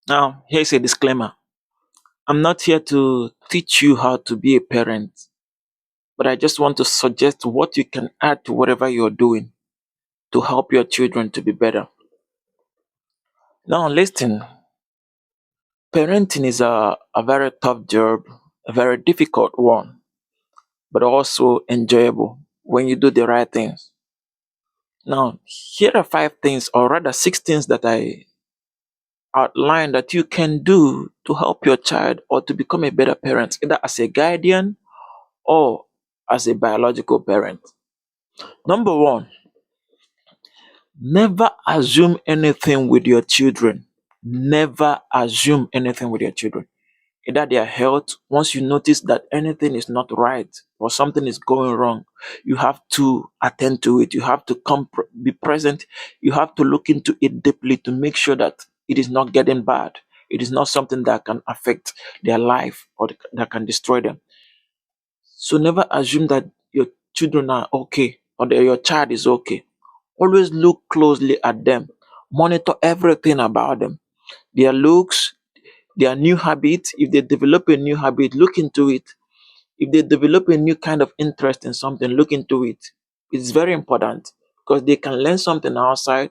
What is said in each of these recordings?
Now, here's a disclaimer. I'm not here to teach you how to be a parent, but I just want to suggest what you can add to whatever you're doing to help your children to be better. Now, listen, parenting is a very tough job, a very difficult one, but also enjoyable when you do the right things. Now, here are five things, or rather, six things that I outlined that you can do to help your child or to become a better parent, either as a guardian or as a biological parent. Number one, never assume anything with your children. Never assume anything with your children. Either their health, once you notice that anything is not right or something is going wrong, you have to attend to it. You have to be present. You have to look into it deeply to make sure that it is not getting bad. It is not something that can affect their life or that can destroy them. So never assume that your children are okay or that your child is okay. Always look closely at them. Monitor everything about them. Their looks, their new habits. If they develop a new habit, look into it. If they develop a new kind of interest in something, look into it. It's very important because they can learn something outside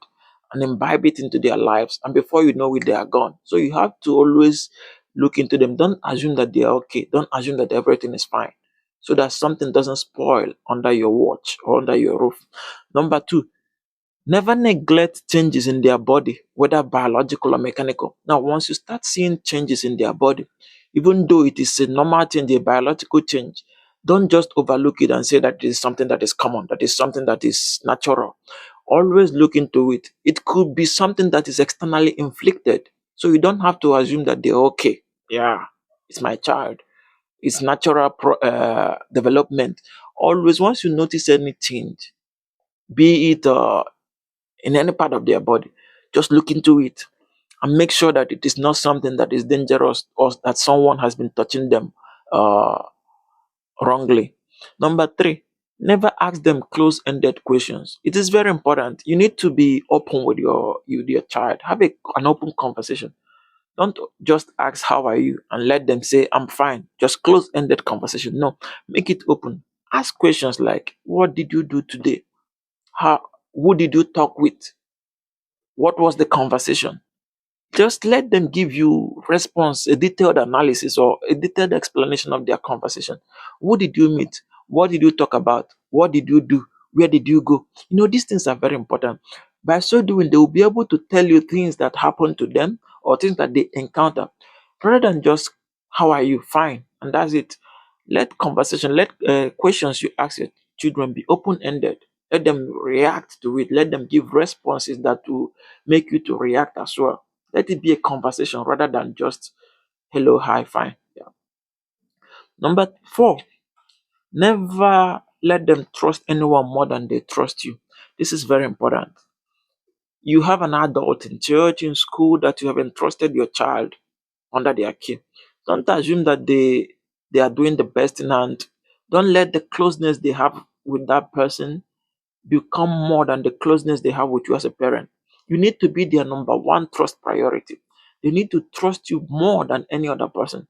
and imbibe it into their lives. And before you know it, they are gone. So you have to always look into them. Don't assume that they are okay. Don't assume that everything is fine. So that something doesn't spoil under your watch or under your roof. Number two, never neglect changes in their body, whether biological or mechanical. Now, once you start seeing changes in their body, even though it is a normal change, a biological change, don't just overlook it and say that it is something that is common, that is something that is natural. Always look into it. It could be something that is externally inflicted. So you don't have to assume that they're okay. Yeah, it's my child. It's natural development. Always, once you notice any change, be it in any part of their body, just look into it and make sure that it is not something that is dangerous or that someone has been touching them uh, wrongly. Number three, never ask them close-ended questions. It is very important. You need to be open with your child. Have an open conversation. Don't just ask how are you and let them say I'm fine. Just close-ended conversation. No, make it open. Ask questions like, what did you do today? How who did you talk with? What was the conversation? Just let them give you response, a detailed analysis or a detailed explanation of their conversation. Who did you meet? What did you talk about? What did you do? Where did you go? These things are very important. By so doing, they will be able to tell you things that happen to them or things that they encounter rather than just, how are you? Fine. And that's it. Let questions you ask your children be open ended. Let them react to it. Let them give responses that will make you to react as well. Let it be a conversation rather than just hello, hi, fine. Yeah. Number four, never let them trust anyone more than they trust you. This is very important. You have an adult in church, in school that you have entrusted your child under their care. Don't assume that they are doing the best in hand. Don't let the closeness they have with that person become more than the closeness they have with you as a parent. You need to be their number one trust priority. They need to trust you more than any other person.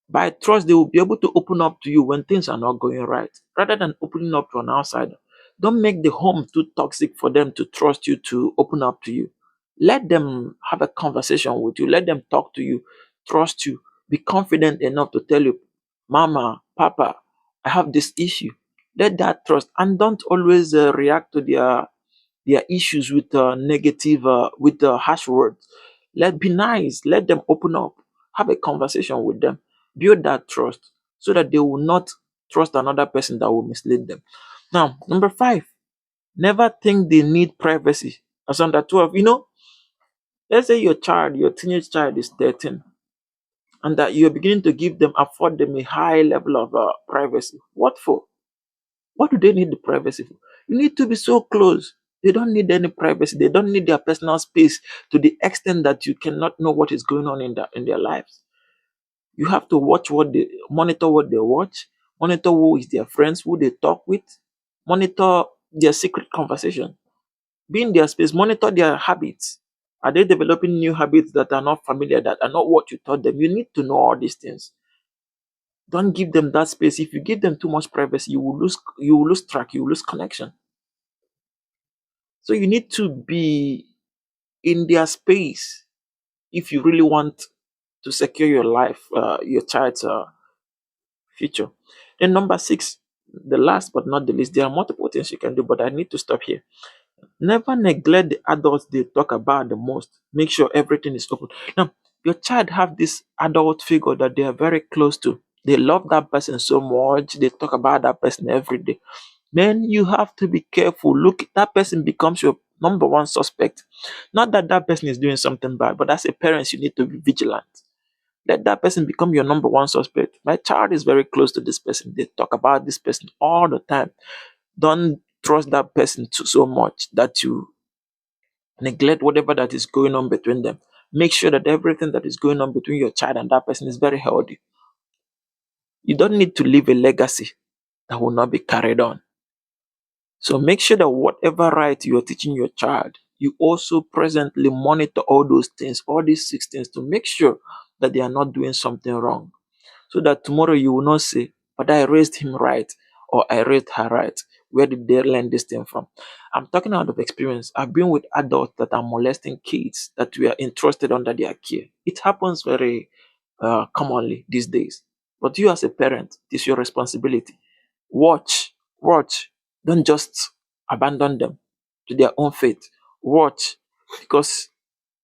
By trust, they will be able to open up to you when things are not going right, rather than opening up to an outsider. Don't make the home too toxic for them to trust you to open up to you. Let them have a conversation with you. Let them talk to you, trust you, be confident enough to tell you, Mama, Papa, I have this issue. Let that trust and don't always react to their issues with negative, with harsh words. Be nice. Let them open up. Have a conversation with them. Build that trust so that they will not trust another person that will mislead them. Now, number five, never think they need privacy. As under 12, let's say your teenage child is 13, and that you're beginning to afford them a high level of privacy. What for? What do they need the privacy for? You need to be so close. They don't need any privacy. They don't need their personal space to the extent that you cannot know what is going on in their lives. You have to monitor what they watch, monitor who is their friends, who they talk with, monitor their secret conversation, be in their space, monitor their habits. Are they developing new habits that are not familiar, that are not what you taught them? You need to know all these things. Don't give them that space. If you give them too much privacy, you will lose track, you will lose connection. So you need to be in their space if you really want to secure your life, your child's future. Then number six, the last but not the least, there are multiple things you can do, but I need to stop here. Never neglect the adults they talk about the most. Make sure everything is open. Now, your child have this adult figure that they are very close to. They love that person so much. They talk about that person every day. Then you have to be careful. Look, that person becomes your number one suspect. Not that that person is doing something bad, but as a parent, you need to be vigilant. Let that person become your number one suspect. My child is very close to this person. They talk about this person all the time. Don't trust that person so much that you neglect whatever that is going on between them. Make sure that everything that is going on between your child and that person is very healthy. You don't need to leave a legacy that will not be carried on. So make sure that whatever right you are teaching your child, you also presently monitor all those things, all these six things, to make sure that they are not doing something wrong. So that tomorrow you will not say, but I raised him right or I raised her right. Where did they learn this thing from? I'm talking out of experience. I've been with adults that are molesting kids that we are entrusted under their care. It happens very commonly these days. But you, as a parent, it's your responsibility. Watch, watch. Don't just abandon them to their own fate. Watch, because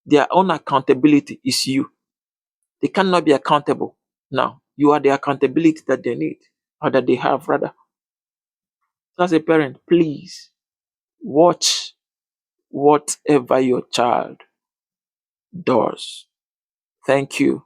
their own accountability is you. They cannot be accountable. Now, you are the accountability that they need, or that they have rather. So as a parent, please watch whatever your child does. Thank you.